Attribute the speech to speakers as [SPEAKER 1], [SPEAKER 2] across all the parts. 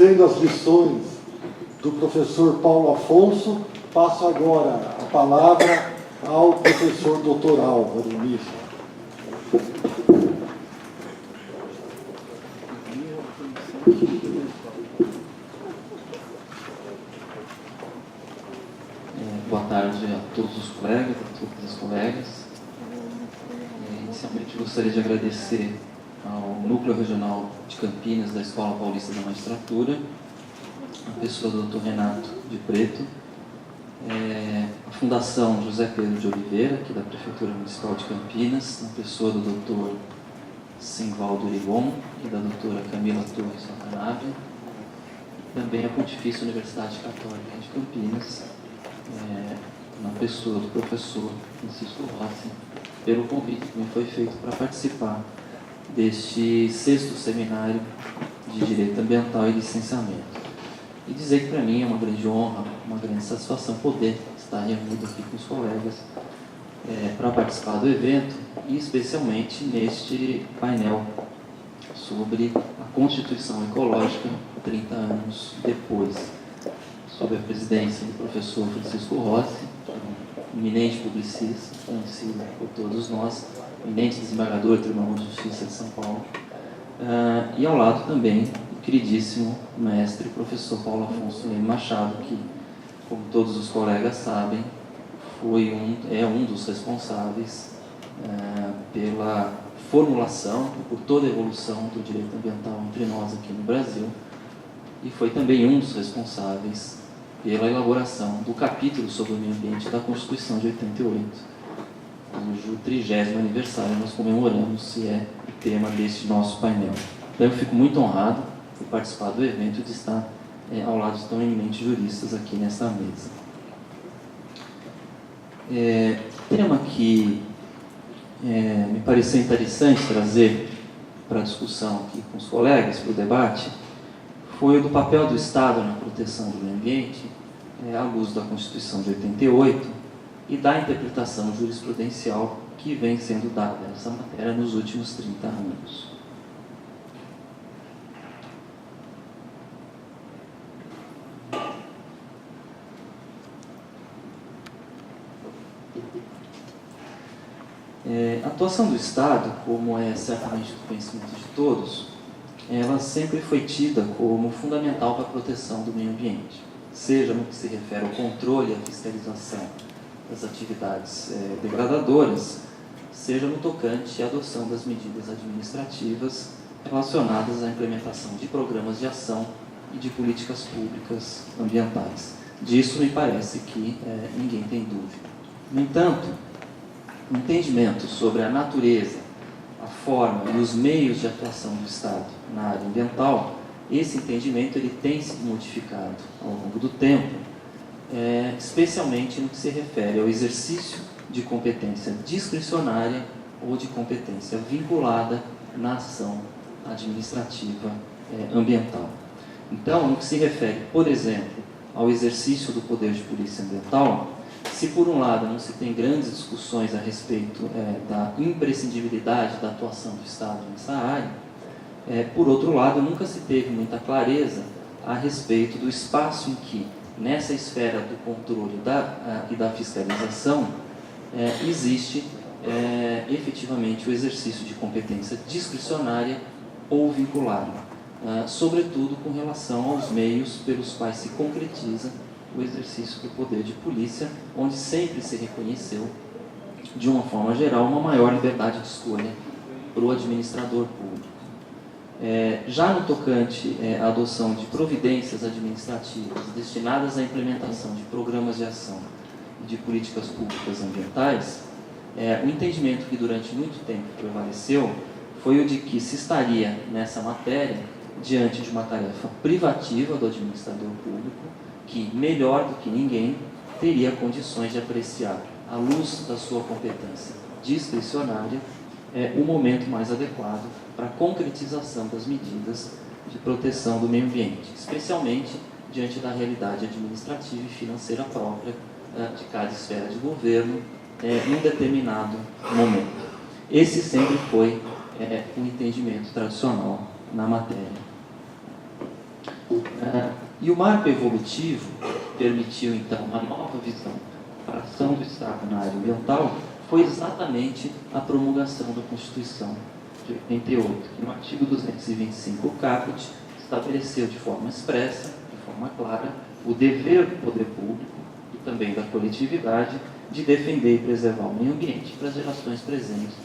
[SPEAKER 1] Tendo as lições do professor Paulo Afonso, passo agora a palavra ao professor Dr. Álvaro Missa.
[SPEAKER 2] Boa tarde a todos os colegas, a todas as colegas. Inicialmente gostaria de agradecer ao Núcleo Regional de Campinas da Escola Paulista da Magistratura, a pessoa do Dr. Renato de Preto, a Fundação José Pedro de Oliveira, aqui da Prefeitura Municipal de Campinas, na pessoa do Dr. Simvaldo Irigon e da doutora Camila Torres Watanabe, e também a Pontifícia Universidade Católica de Campinas, na pessoa do professor Francisco Rossi, pelo convite que me foi feito para participar deste 6º seminário de Direito Ambiental e Licenciamento. E dizer que para mim é uma grande honra, uma grande satisfação poder estar reunido aqui com os colegas para participar do evento, e especialmente neste painel sobre a Constituição Ecológica 30 anos depois, sob a presidência do professor Francisco Rossi, um eminente publicista, conhecido por todos nós, eminente desembargador do Tribunal de Justiça de São Paulo, e ao lado também o queridíssimo mestre professor Paulo Afonso Leme Machado, que, como todos os colegas sabem, é um dos responsáveis pela formulação e por toda a evolução do direito ambiental entre nós aqui no Brasil, e foi também um dos responsáveis pela elaboração do capítulo sobre o meio ambiente da Constituição de 88, cujo 30º aniversário nós comemoramos, e é o tema deste nosso painel. Então eu fico muito honrado por participar do evento e de estar ao lado de tão eminentes juristas aqui nessa mesa. Tema que me pareceu interessante trazer para a discussão aqui com os colegas, para o debate, foi o do papel do Estado na proteção do meio ambiente, à luz da Constituição de 88 e da interpretação jurisprudencial que vem sendo dada a essa matéria nos últimos 30 anos. A atuação do Estado, como é certamente do conhecimento de todos, ela sempre foi tida como fundamental para a proteção do meio ambiente, seja no que se refere ao controle e à fiscalização das atividades degradadoras, seja no tocante à adoção das medidas administrativas relacionadas à implementação de programas de ação e de políticas públicas ambientais. Disso me parece que ninguém tem dúvida. No entanto, o entendimento sobre a natureza, a forma e os meios de atuação do Estado na área ambiental, esse entendimento ele tem sido modificado ao longo do tempo, especialmente no que se refere ao exercício de competência discricionária ou de competência vinculada na ação administrativa ambiental. Então, no que se refere, por exemplo, ao exercício do poder de polícia ambiental, se por um lado não se tem grandes discussões a respeito da imprescindibilidade da atuação do Estado nessa área, por outro lado nunca se teve muita clareza a respeito do espaço em que, nessa esfera do controle e da fiscalização, existe efetivamente o exercício de competência discricionária ou vinculada, sobretudo com relação aos meios pelos quais se concretiza o exercício do poder de polícia, onde sempre se reconheceu, de uma forma geral, uma maior liberdade de escolha para o administrador público. Já no tocante à adoção de providências administrativas destinadas à implementação de programas de ação e de políticas públicas ambientais, o entendimento que durante muito tempo prevaleceu foi o de que se estaria nessa matéria diante de uma tarefa privativa do administrador público, que, melhor do que ninguém, teria condições de apreciar, à luz da sua competência discricionária, o momento mais adequado para a concretização das medidas de proteção do meio ambiente, especialmente diante da realidade administrativa e financeira própria de cada esfera de governo em um determinado momento. Esse sempre foi o entendimento tradicional na matéria. E o marco evolutivo permitiu, então, uma nova visão para a ação do Estado na área ambiental, foi exatamente a promulgação da Constituição de 88, que no artigo 225 caput estabeleceu de forma expressa, de forma clara, o dever do poder público e também da coletividade de defender e preservar o meio ambiente para as gerações presentes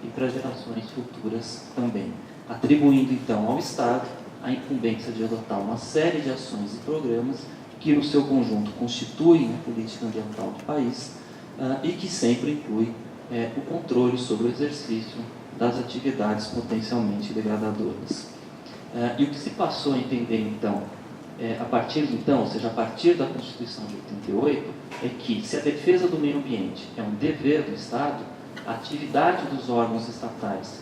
[SPEAKER 2] e para as gerações futuras também, atribuindo então ao Estado a incumbência de adotar uma série de ações e programas que no seu conjunto constituem a política ambiental do país e que sempre inclui o controle sobre o exercício das atividades potencialmente degradadoras. E o que se passou a entender então, a partir de então, ou seja, a partir da Constituição de 88, é que se a defesa do meio ambiente é um dever do Estado, a atividade dos órgãos estatais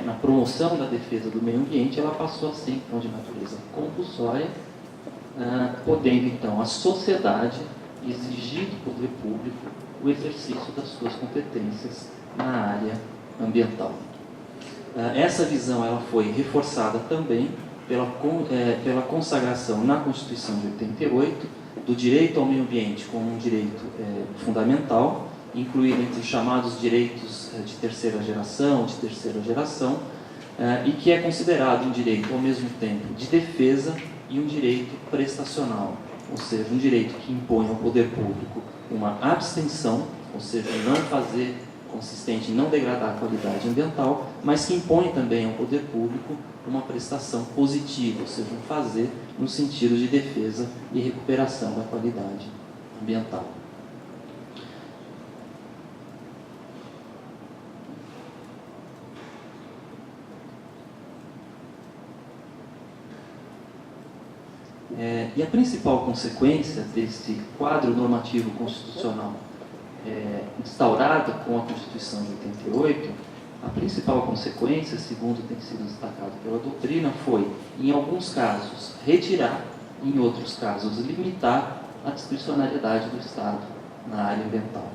[SPEAKER 2] na promoção da defesa do meio ambiente, ela passou a ser então de natureza compulsória, podendo então a sociedade exigir do poder público o exercício das suas competências na área ambiental. Essa visão ela foi reforçada também pela consagração na Constituição de 88 do direito ao meio ambiente como um direito fundamental, incluído entre os chamados direitos de terceira geração, e que é considerado um direito ao mesmo tempo de defesa e um direito prestacional, ou seja, um direito que impõe ao poder público uma abstenção, ou seja, não fazer consistente em não degradar a qualidade ambiental, mas que impõe também ao poder público uma prestação positiva, ou seja, um fazer no sentido de defesa e recuperação da qualidade ambiental. E a principal consequência desse quadro normativo constitucional instaurado com a Constituição de 88, a principal consequência, segundo tem sido destacado pela doutrina, foi, em alguns casos, retirar, em outros casos, limitar a discricionariedade do Estado na área ambiental.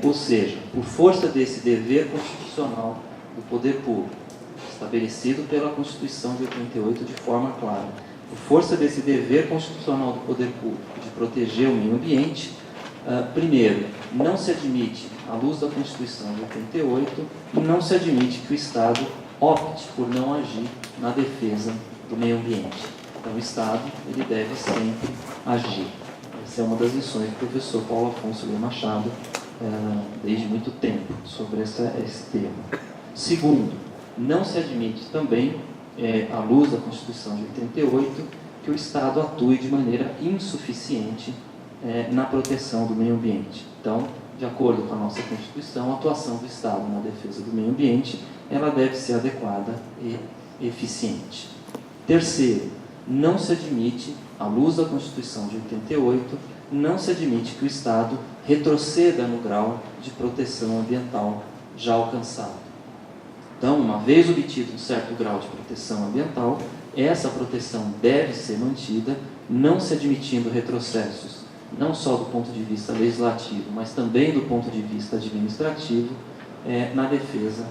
[SPEAKER 2] Ou seja, por força desse dever constitucional do poder público, estabelecido pela Constituição de 88 de forma clara, por força desse dever constitucional do poder público de proteger o meio ambiente, primeiro, não se admite, à luz da Constituição de 88, não se admite que o Estado opte por não agir na defesa do meio ambiente. Então, o Estado ele deve sempre agir. Essa é uma das lições do professor Paulo Afonso Lima Machado, desde muito tempo, sobre esse tema. Segundo, não se admite também, à luz da Constituição de 88, que o Estado atue de maneira insuficiente na proteção do meio ambiente. Então, de acordo com a nossa Constituição, a atuação do Estado na defesa do meio ambiente, ela deve ser adequada e eficiente. Terceiro, não se admite, à luz da Constituição de 88, não se admite que o Estado retroceda no grau de proteção ambiental já alcançado. Então, uma vez obtido um certo grau de proteção ambiental, essa proteção deve ser mantida, não se admitindo retrocessos, não só do ponto de vista legislativo, mas também do ponto de vista administrativo, na defesa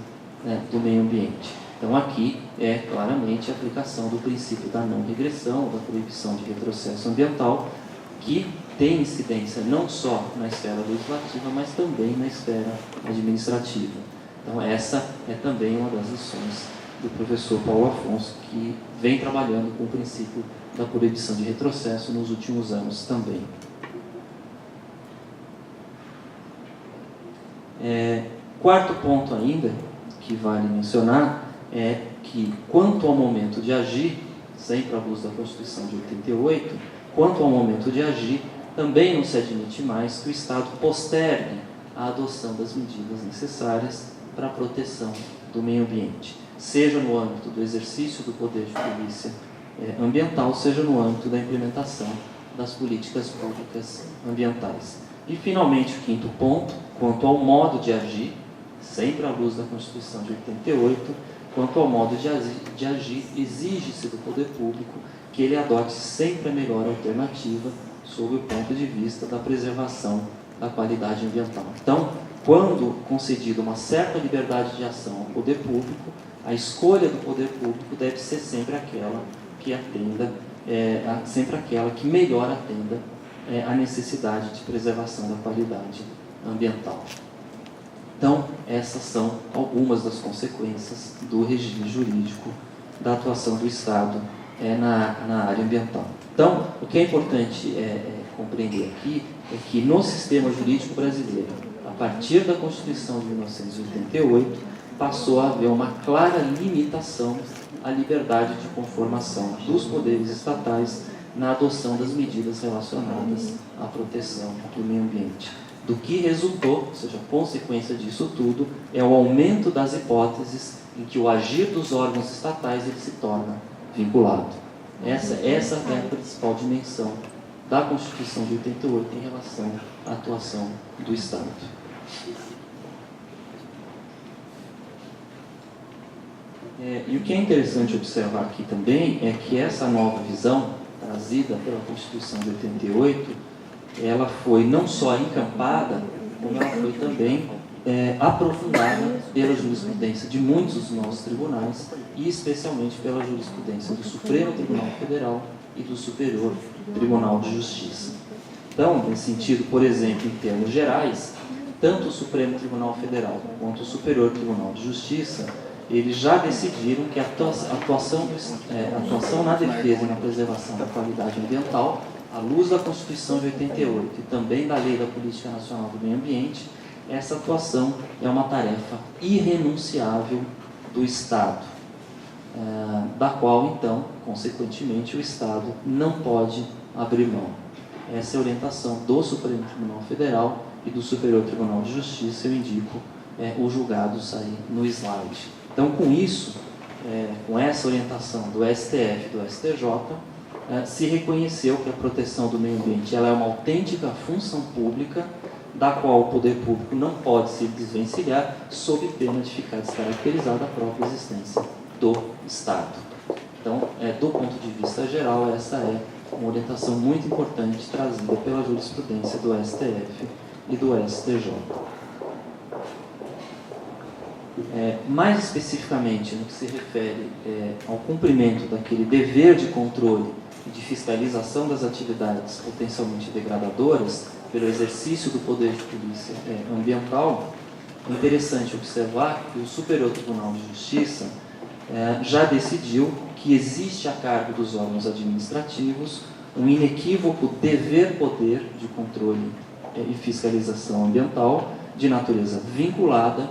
[SPEAKER 2] do meio ambiente. Então, aqui é claramente a aplicação do princípio da não regressão, da proibição de retrocesso ambiental, que tem incidência não só na esfera legislativa, mas também na esfera administrativa. Então, essa é também uma das lições do professor Paulo Afonso, que vem trabalhando com o princípio da proibição de retrocesso nos últimos anos também. Quarto ponto ainda, que vale mencionar, é que, quanto ao momento de agir, sempre à luz da Constituição de 88, quanto ao momento de agir, também não se admite mais que o Estado postergue a adoção das medidas necessárias para a proteção do meio ambiente, seja no âmbito do exercício do poder de polícia ambiental, seja no âmbito da implementação das políticas públicas ambientais. E, finalmente, o quinto ponto, quanto ao modo de agir, sempre à luz da Constituição de 88, quanto ao modo de agir, exige-se do poder público que ele adote sempre a melhor alternativa sob o ponto de vista da preservação da qualidade ambiental. Então, quando concedida uma certa liberdade de ação ao poder público, a escolha do poder público deve ser sempre aquela que atenda sempre aquela que melhor atenda à necessidade de preservação da qualidade ambiental. Então, essas são algumas das consequências do regime jurídico da atuação do Estado na área ambiental. Então, o que é importante compreender aqui é que no sistema jurídico brasileiro, a partir da Constituição de 1988, passou a haver uma clara limitação à liberdade de conformação dos poderes estatais na adoção das medidas relacionadas à proteção do meio ambiente. Do que resultou, ou seja, a consequência disso tudo, é o aumento das hipóteses em que o agir dos órgãos estatais ele se torna vinculado. Essa é a principal dimensão da Constituição de 88 em relação à atuação do Estado. E o que é interessante observar aqui também é que essa nova visão trazida pela Constituição de 88, ela foi não só encampada, como ela foi também aprofundada pela jurisprudência de muitos dos nossos tribunais e especialmente pela jurisprudência do Supremo Tribunal Federal e do Superior Tribunal de Justiça. Então, nesse sentido, por exemplo, em termos gerais, tanto o Supremo Tribunal Federal quanto o Superior Tribunal de Justiça, eles já decidiram que a atuação na defesa e na preservação da qualidade ambiental, à luz da Constituição de 88 e também da Lei da Política Nacional do Meio Ambiente, essa atuação é uma tarefa irrenunciável do Estado, da qual, então, consequentemente, o Estado não pode abrir mão. Essa é a orientação do Supremo Tribunal Federal e do Superior Tribunal de Justiça. Eu indico os julgados aí no slide. Então, com isso, com essa orientação do STF e do STJ, se reconheceu que a proteção do meio ambiente ela é uma autêntica função pública, da qual o poder público não pode se desvencilhar, sob pena de ficar descaracterizada a própria existência do Estado. Então, do ponto de vista geral, essa é uma orientação muito importante trazida pela jurisprudência do STF e do STJ. Mais especificamente, no que se refere ao cumprimento daquele dever de controle e de fiscalização das atividades potencialmente degradadoras pelo exercício do poder de polícia ambiental, é interessante observar que o Superior Tribunal de Justiça já decidiu que existe a cargo dos órgãos administrativos um inequívoco dever-poder de controle e fiscalização ambiental de natureza vinculada,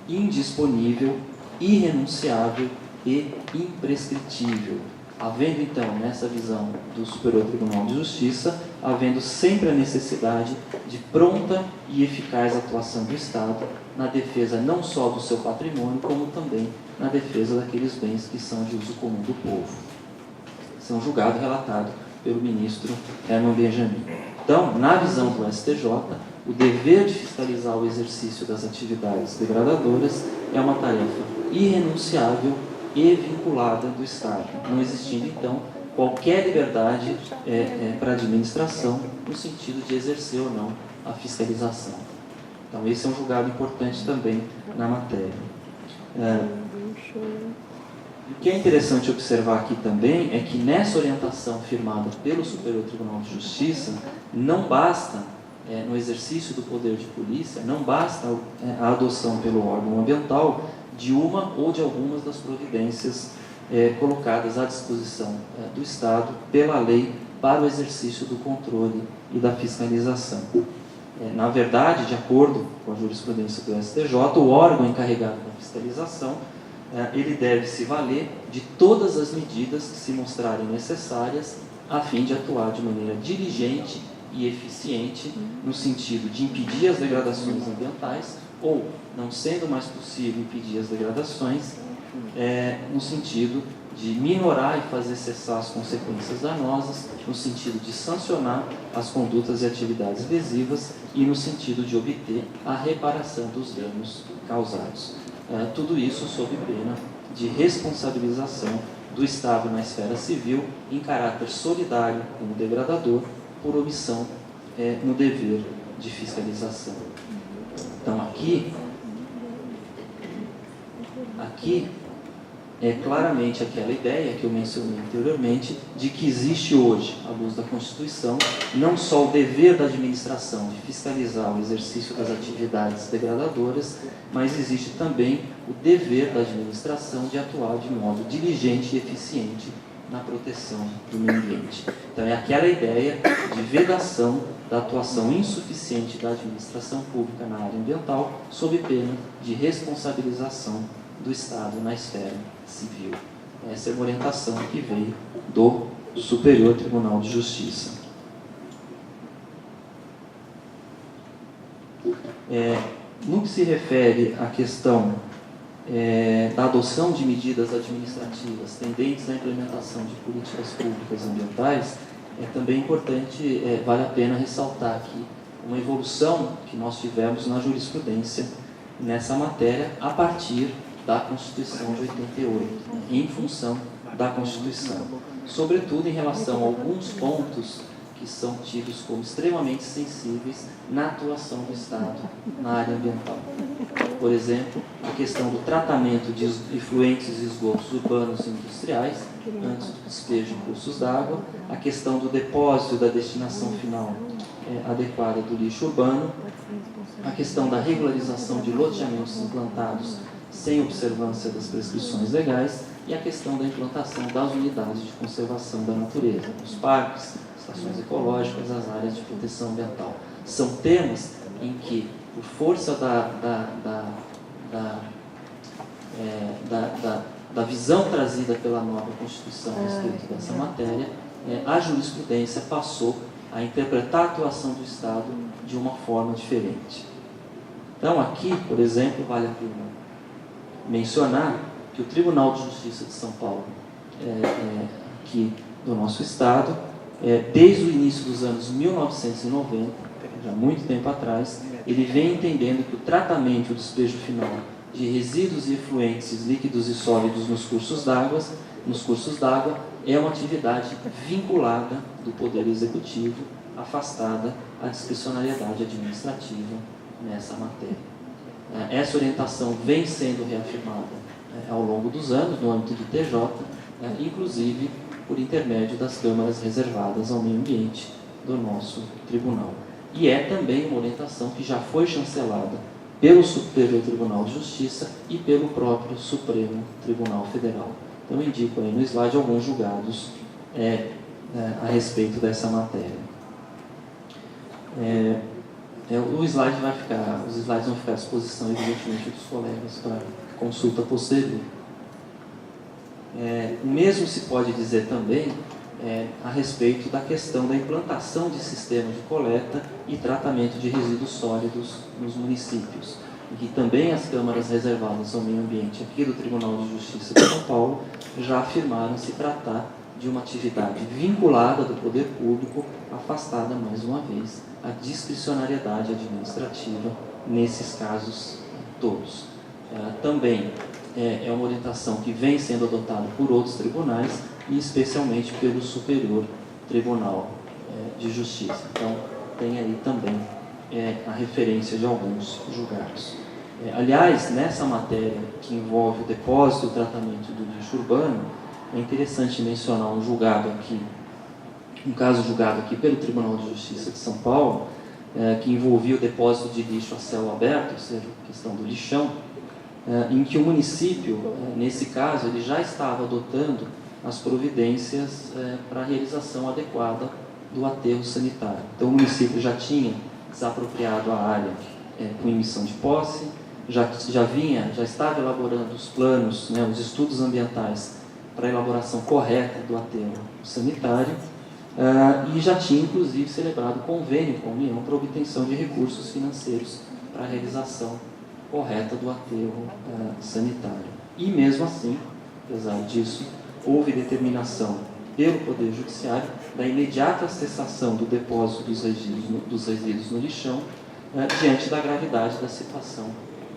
[SPEAKER 2] indisponível, irrenunciável e imprescritível. Havendo, então, nessa visão do Superior Tribunal de Justiça, havendo sempre a necessidade de pronta e eficaz atuação do Estado na defesa não só do seu patrimônio, como também na defesa daqueles bens que são de uso comum do povo. Esse é um julgado relatado pelo ministro Herman Benjamin. Então, na visão do STJ, o dever de fiscalizar o exercício das atividades degradadoras é uma tarefa irrenunciável e vinculada do Estado, não existindo, então, qualquer liberdade para a administração no sentido de exercer ou não a fiscalização. Então, esse é um julgado importante também na matéria. O que é interessante observar aqui também é que nessa orientação firmada pelo Superior Tribunal de Justiça, não basta, no exercício do poder de polícia, não basta a adoção pelo órgão ambiental de uma ou de algumas das providências colocadas à disposição do Estado pela lei para o exercício do controle e da fiscalização. Na verdade, de acordo com a jurisprudência do STJ, o órgão encarregado da fiscalização ele deve se valer de todas as medidas que se mostrarem necessárias a fim de atuar de maneira diligente e eficiente no sentido de impedir as degradações ambientais ou, não sendo mais possível impedir as degradações, no sentido de minorar e fazer cessar as consequências danosas, no sentido de sancionar as condutas e atividades lesivas e no sentido de obter a reparação dos danos causados. Tudo isso sob pena de responsabilização do Estado na esfera civil em caráter solidário com o degradador por omissão no dever de fiscalização. Então aqui é claramente aquela ideia que eu mencionei anteriormente, de que existe hoje, à luz da Constituição, não só o dever da administração de fiscalizar o exercício das atividades degradadoras, mas existe também o dever da administração de atuar de modo diligente e eficiente na proteção do meio ambiente. Então é aquela ideia de vedação da atuação insuficiente da administração pública na área ambiental, sob pena de responsabilização do Estado na esfera civil. Essa é uma orientação que veio do Superior Tribunal de Justiça. No que se refere à questão da adoção de medidas administrativas tendentes à implementação de políticas públicas ambientais, é também importante, vale a pena ressaltar aqui uma evolução que nós tivemos na jurisprudência nessa matéria a partir da Constituição de 88, em função da Constituição, sobretudo em relação a alguns pontos que são tidos como extremamente sensíveis na atuação do Estado na área ambiental. Por exemplo, a questão do tratamento de efluentes e esgotos urbanos e industriais antes do despejo em cursos d'água, a questão do depósito e da destinação final adequada do lixo urbano, a questão da regularização de loteamentos implantados sem observância das prescrições legais e a questão da implantação das unidades de conservação da natureza, os parques, estações ecológicas, as áreas de proteção ambiental. São temas em que, por força da visão trazida pela nova Constituição a respeito dessa matéria, a jurisprudência passou a interpretar a atuação do Estado de uma forma diferente. Então, aqui, por exemplo, vale a pena mencionar que o Tribunal de Justiça de São Paulo, aqui do nosso Estado, desde o início dos anos 1990, já muito tempo atrás, ele vem entendendo que o tratamento e o despejo final de resíduos e efluentes líquidos e sólidos nos cursos d'água é uma atividade vinculada do Poder Executivo, afastada a discricionariedade administrativa nessa matéria. Essa orientação vem sendo reafirmada ao longo dos anos no âmbito do TJ, inclusive por intermédio das câmaras reservadas ao meio ambiente do nosso tribunal. E é também uma orientação que já foi chancelada pelo Superior Tribunal de Justiça e pelo próprio Supremo Tribunal Federal. Então, eu indico aí no slide alguns julgados a respeito dessa matéria. Os slides vão ficar à disposição, evidentemente, dos colegas para consulta posterior. O mesmo se pode dizer também a respeito da questão da implantação de sistemas de coleta e tratamento de resíduos sólidos nos municípios, em que também as câmaras reservadas ao meio ambiente aqui do Tribunal de Justiça de São Paulo já afirmaram se tratar de uma atividade vinculada do poder público, afastada, mais uma vez, a discricionariedade administrativa nesses casos todos. Também é uma orientação que vem sendo adotada por outros tribunais e especialmente pelo Superior Tribunal de Justiça. Então, tem aí também a referência de alguns julgados. Aliás, nessa matéria que envolve o depósito e o tratamento do lixo urbano, é interessante mencionar um caso julgado aqui pelo Tribunal de Justiça de São Paulo, que envolvia o depósito de lixo a céu aberto, ou seja, a questão do lixão, em que o município, nesse caso, ele já estava adotando as providências para a realização adequada do aterro sanitário. Então, o município já tinha desapropriado a área com emissão de posse, já estava elaborando os planos, os estudos ambientais para a elaboração correta do aterro sanitário, e já tinha, inclusive, celebrado convênio com a União para obtenção de recursos financeiros para a realização correta do aterro sanitário. E, mesmo assim, apesar disso, houve determinação pelo Poder Judiciário da imediata cessação do depósito dos resíduos no lixão, diante da gravidade da situação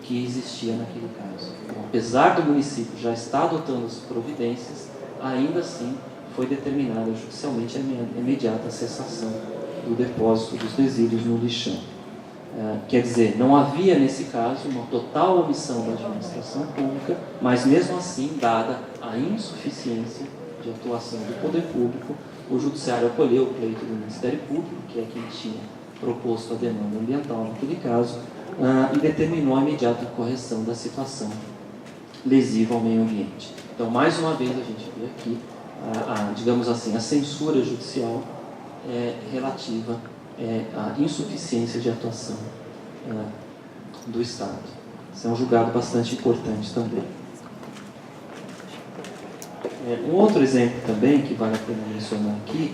[SPEAKER 2] que existia naquele caso. Então, apesar do município já estar adotando as providências, ainda assim foi determinada judicialmente a imediata cessação do depósito dos resíduos no lixão. Quer dizer, não havia nesse caso uma total omissão da administração pública, mas mesmo assim, dada a insuficiência de atuação do poder público, o Judiciário acolheu o pleito do Ministério Público, que é quem tinha proposto a demanda ambiental naquele caso, e determinou a imediata correção da situação lesiva ao meio ambiente. Então, mais uma vez, a gente vê aqui, digamos assim, a censura judicial relativa à insuficiência de atuação do Estado. Isso é um julgado bastante importante também. Um outro exemplo também, que vale a pena mencionar aqui,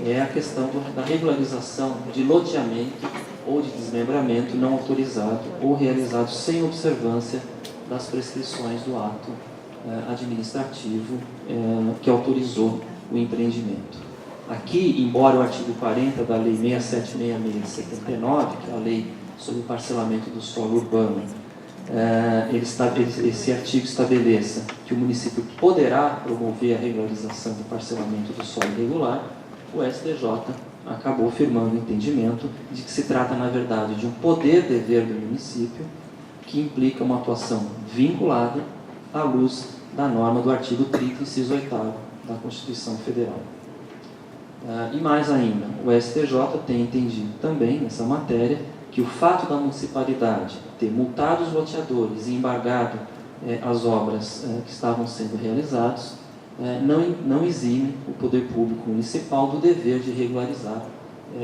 [SPEAKER 2] é a questão da regularização de loteamento ou de desmembramento não autorizado ou realizado sem observância das prescrições do ato administrativo que autorizou o empreendimento. Aqui, embora o artigo 40 da Lei 6766 de 79, que é a Lei sobre o parcelamento do solo urbano, esse artigo estabeleça que o município poderá promover a regularização do parcelamento do solo irregular, o STJ acabou firmando o entendimento de que se trata, na verdade, de um poder-dever do município que implica uma atuação vinculada à luz da norma do artigo 30, inciso 8º da Constituição Federal. E mais ainda, o STJ tem entendido também, nessa matéria, que o fato da municipalidade ter multado os loteadores e embargado as obras que estavam sendo realizadas, não exime o poder público municipal do dever de regularizar,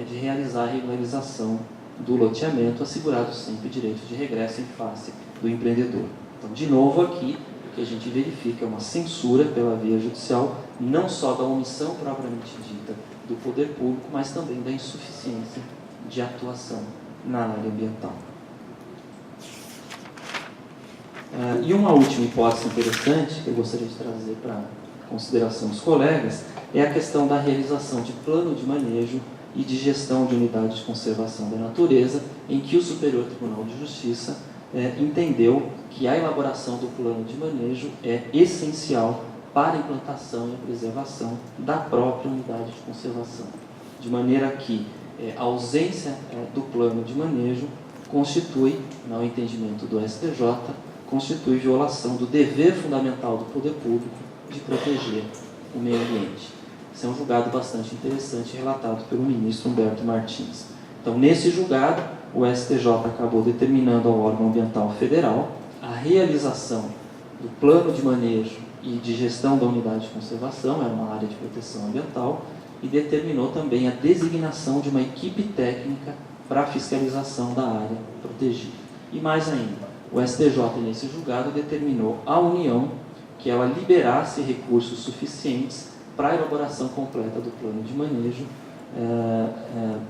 [SPEAKER 2] de realizar a regularização do loteamento, assegurado sempre o direito de regresso em face do empreendedor. Então, de novo aqui, o que a gente verifica é uma censura pela via judicial, não só da omissão propriamente dita do poder público, mas também da insuficiência de atuação na área ambiental. E uma última hipótese interessante que eu gostaria de trazer para consideração dos colegas é a questão da realização de plano de manejo e de gestão de unidade de conservação da natureza, em que o Superior Tribunal de Justiça entendeu que a elaboração do plano de manejo é essencial para a implantação e a preservação da própria unidade de conservação, de maneira que a ausência do plano de manejo constitui, no entendimento do STJ, constitui violação do dever fundamental do poder público de proteger o meio ambiente. Esse é um julgado bastante interessante relatado pelo ministro Humberto Martins. Então, nesse julgado, o STJ acabou determinando ao órgão ambiental federal a realização do plano de manejo e de gestão da unidade de conservação, era uma área de proteção ambiental, e determinou também a designação de uma equipe técnica para a fiscalização da área protegida. E mais ainda, o STJ, nesse julgado, determinou à União que ela liberasse recursos suficientes para a elaboração completa do plano de manejo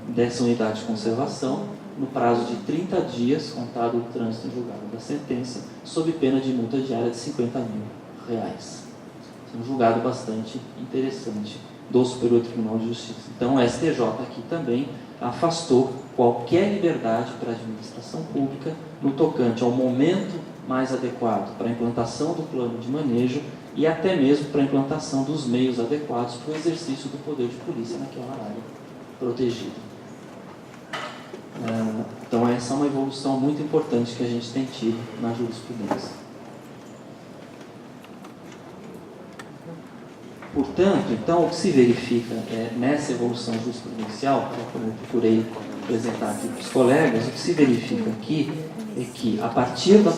[SPEAKER 2] dessa unidade de conservação, no prazo de 30 dias, contado o trânsito em julgado da sentença, sob pena de multa diária de R$50 mil. É um julgado bastante interessante do Superior Tribunal de Justiça. Então, o STJ aqui também afastou qualquer liberdade para a administração pública no tocante ao momento mais adequado para a implantação do plano de manejo e até mesmo para a implantação dos meios adequados para o exercício do poder de polícia naquela área protegida. Então, essa é uma evolução muito importante que a gente tem tido na jurisprudência. Portanto, então, o que se verifica nessa evolução jurisprudencial, como eu procurei apresentar aqui para os colegas, o que se verifica aqui é que, a partir da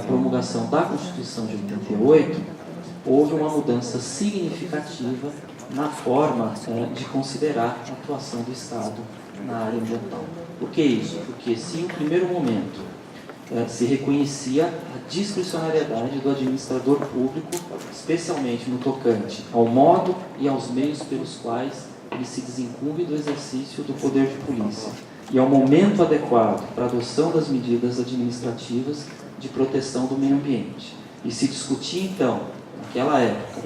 [SPEAKER 2] promulgação da Constituição de 88, houve uma mudança significativa na forma de considerar a atuação do Estado na área ambiental. Por que isso? Porque se em primeiro momento se reconhecia a discricionariedade do administrador público, especialmente no tocante ao modo e aos meios pelos quais ele se desincumbe do exercício do poder de polícia e ao momento adequado para a adoção das medidas administrativas de proteção do meio ambiente. E se discutia, então, naquela época,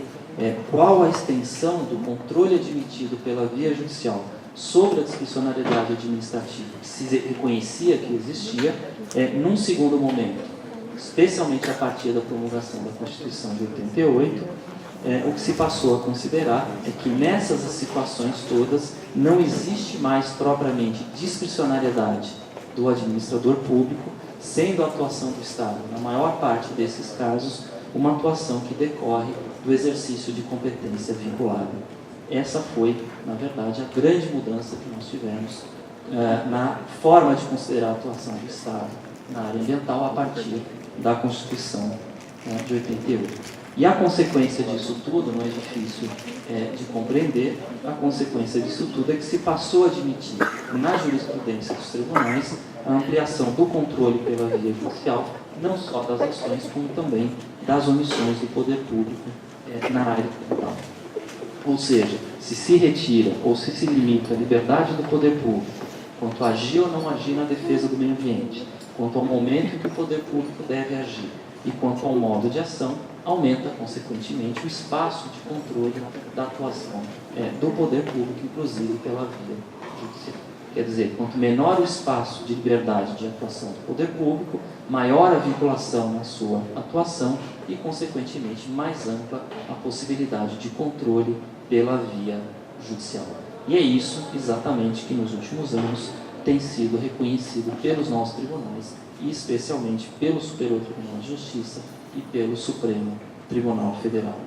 [SPEAKER 2] qual a extensão do controle admitido pela via judicial sobre a discricionariedade administrativa, que se reconhecia que existia, num segundo momento, especialmente a partir da promulgação da Constituição de 88, o que se passou a considerar é que nessas situações todas não existe mais propriamente discricionariedade do administrador público, sendo a atuação do Estado, na maior parte desses casos, uma atuação que decorre do exercício de competência vinculada. Essa foi, na verdade, a grande mudança que nós tivemos na forma de considerar a atuação do Estado na área ambiental a partir da Constituição de 88. E a consequência disso tudo, não é difícil de compreender, a consequência disso tudo é que se passou a admitir na jurisprudência dos tribunais a ampliação do controle pela via judicial, não só das ações, como também das omissões do poder público na área ambiental. Ou seja, se retira ou se limita a liberdade do poder público quanto a agir ou não agir na defesa do meio ambiente, quanto ao momento em que o poder público deve agir e quanto ao modo de ação, aumenta, consequentemente, o espaço de controle da atuação do poder público, inclusive pela via judicial. Quer dizer, quanto menor o espaço de liberdade de atuação do poder público, maior a vinculação na sua atuação e, consequentemente, mais ampla a possibilidade de controle pela via judicial. E é isso, exatamente, que nos últimos anos tem sido reconhecido pelos nossos tribunais e especialmente pelo Superior Tribunal de Justiça e pelo Supremo Tribunal Federal.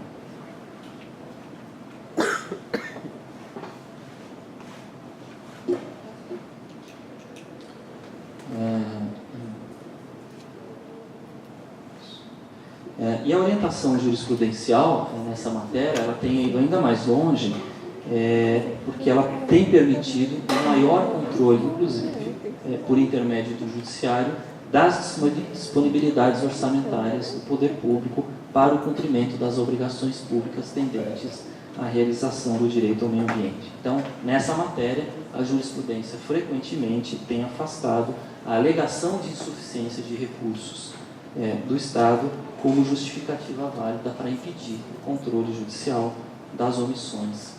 [SPEAKER 2] E a orientação jurisprudencial nessa matéria, ela tem ido ainda mais longe, porque ela tem permitido um maior controle, inclusive, por intermédio do judiciário, das disponibilidades orçamentárias do poder público para o cumprimento das obrigações públicas tendentes à realização do direito ao meio ambiente. Então, nessa matéria, a jurisprudência frequentemente tem afastado a alegação de insuficiência de recursos do Estado como justificativa válida para impedir o controle judicial das omissões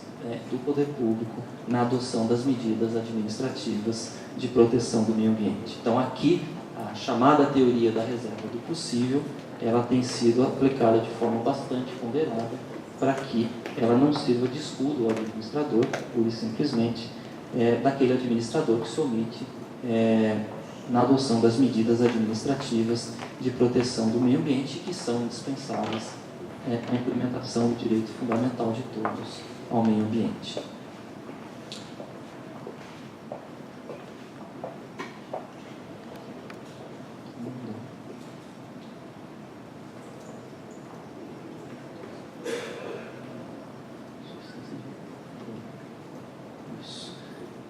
[SPEAKER 2] do poder público na adoção das medidas administrativas de proteção do meio ambiente. Então, aqui, a chamada teoria da reserva do possível, ela tem sido aplicada de forma bastante ponderada para que ela não sirva de escudo ao administrador, pura e simplesmente, daquele administrador que se omite na adoção das medidas administrativas de proteção do meio ambiente que são indispensáveis à implementação do direito fundamental de todos ao meio ambiente.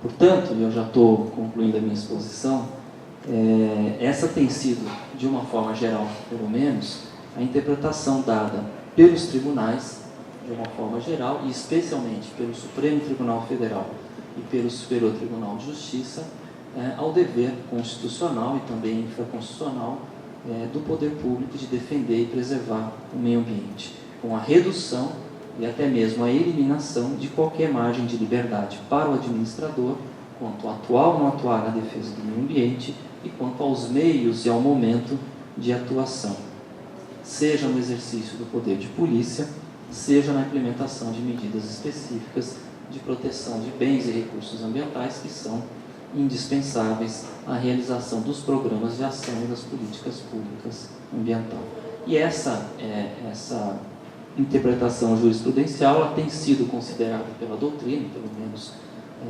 [SPEAKER 2] Portanto, eu já estou concluindo a minha exposição, essa tem sido, de uma forma geral, pelo menos, a interpretação dada pelos tribunais, de uma forma geral, e especialmente pelo Supremo Tribunal Federal e pelo Superior Tribunal de Justiça, ao dever constitucional e também infraconstitucional do poder público de defender e preservar o meio ambiente, com a redução e até mesmo a eliminação de qualquer margem de liberdade para o administrador quanto a atuar ou não atuar na defesa do meio ambiente e quanto aos meios e ao momento de atuação, seja no exercício do poder de polícia, seja na implementação de medidas específicas de proteção de bens e recursos ambientais que são indispensáveis à realização dos programas de ação e das políticas públicas ambientais. E essa interpretação jurisprudencial ela tem sido considerada pela doutrina, pelo menos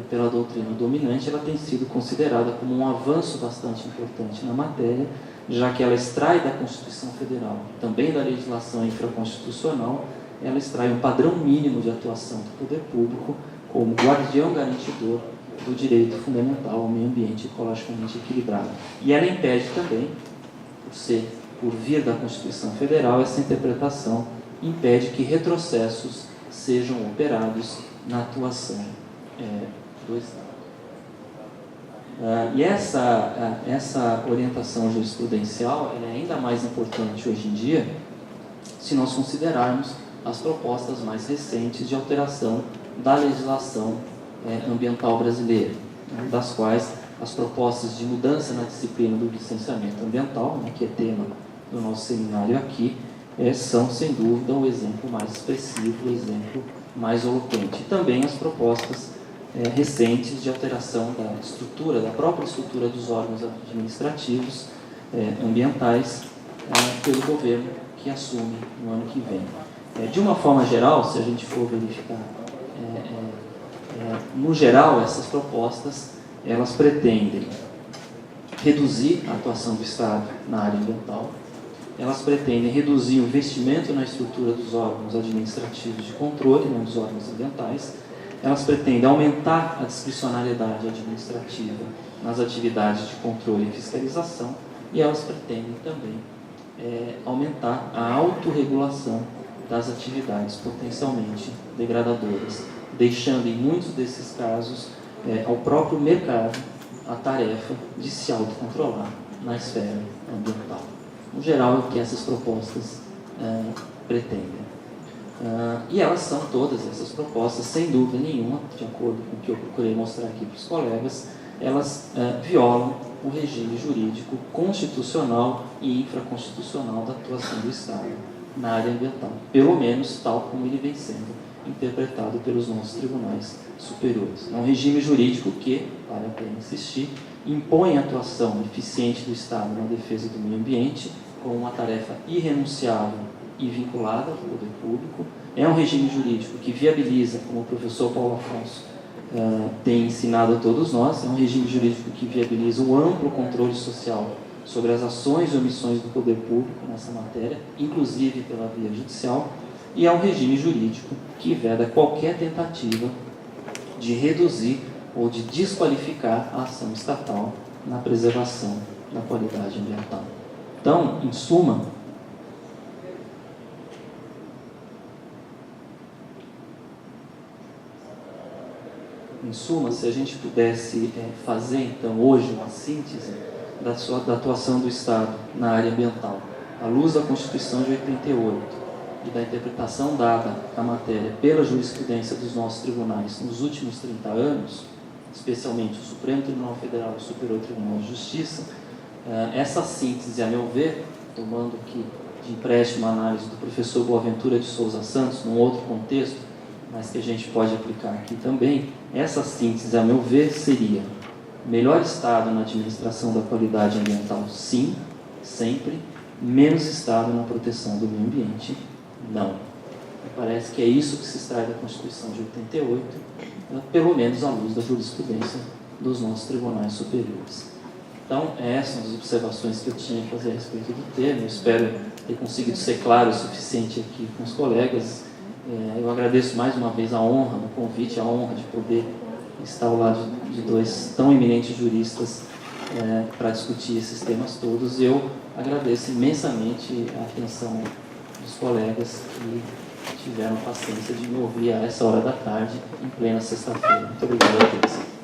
[SPEAKER 2] pela doutrina dominante, ela tem sido considerada como um avanço bastante importante na matéria, já que ela extrai da Constituição Federal, também da legislação infraconstitucional, ela extrai um padrão mínimo de atuação do poder público como guardião garantidor do direito fundamental ao meio ambiente ecologicamente equilibrado. E ela impede também, por vir da Constituição Federal, essa interpretação impede que retrocessos sejam operados na atuação do Estado. E essa orientação jurisprudencial ela é ainda mais importante hoje em dia se nós considerarmos as propostas mais recentes de alteração da legislação ambiental brasileira, das quais as propostas de mudança na disciplina do licenciamento ambiental, que é tema do nosso seminário aqui, são, sem dúvida, o exemplo mais expressivo, o exemplo mais eloquente. E também as propostas recentes de alteração da estrutura, da própria estrutura dos órgãos administrativos ambientais pelo governo que assume no ano que vem. De uma forma geral, se a gente for verificar, no geral, essas propostas, elas pretendem reduzir a atuação do Estado na área ambiental, elas pretendem reduzir o investimento na estrutura dos órgãos administrativos de controle, não dos órgãos ambientais, elas pretendem aumentar a discricionariedade administrativa nas atividades de controle e fiscalização, e elas pretendem também aumentar a autorregulação das atividades potencialmente degradadoras, deixando em muitos desses casos ao próprio mercado a tarefa de se autocontrolar na esfera ambiental. No geral, é o que essas propostas pretendem. E elas são, todas essas propostas, sem dúvida nenhuma, de acordo com o que eu procurei mostrar aqui para os colegas, elas violam o regime jurídico constitucional e infraconstitucional da atuação do Estado na área ambiental, pelo menos tal como ele vem sendo interpretado pelos nossos tribunais superiores. É um regime jurídico que, vale a pena insistir, impõe a atuação eficiente do Estado na defesa do meio ambiente como uma tarefa irrenunciável e vinculada ao poder público. É um regime jurídico que viabiliza, como o professor Paulo Afonso tem ensinado a todos nós, é um regime jurídico que viabiliza um amplo controle social sobre as ações e omissões do poder público nessa matéria, inclusive pela via judicial, e é um regime jurídico que veda qualquer tentativa de reduzir ou de desqualificar a ação estatal na preservação da qualidade ambiental. Então, em suma, se a gente pudesse fazer, então, hoje uma síntese da atuação do Estado na área ambiental, à luz da Constituição de 88 e da interpretação dada à matéria pela jurisprudência dos nossos tribunais nos últimos 30 anos, especialmente o Supremo Tribunal Federal e o Superior Tribunal de Justiça, essa síntese, a meu ver, tomando aqui de empréstimo a análise do professor Boaventura de Souza Santos, num outro contexto, mas que a gente pode aplicar aqui também, essa síntese, a meu ver, seria melhor Estado na administração da qualidade ambiental, sim, sempre, menos Estado na proteção do meio ambiente, não. Me parece que é isso que se extrai da Constituição de 88, pelo menos à luz da jurisprudência dos nossos tribunais superiores. Então, essas são as observações que eu tinha a fazer a respeito do tema. Eu espero ter conseguido ser claro o suficiente aqui com os colegas. Eu agradeço mais uma vez a honra do convite, a honra de poder estar ao lado de dois tão eminentes juristas para discutir esses temas todos. E eu agradeço imensamente a atenção dos colegas que tiveram a paciência de me ouvir a essa hora da tarde, em plena sexta-feira. Muito obrigado a todos.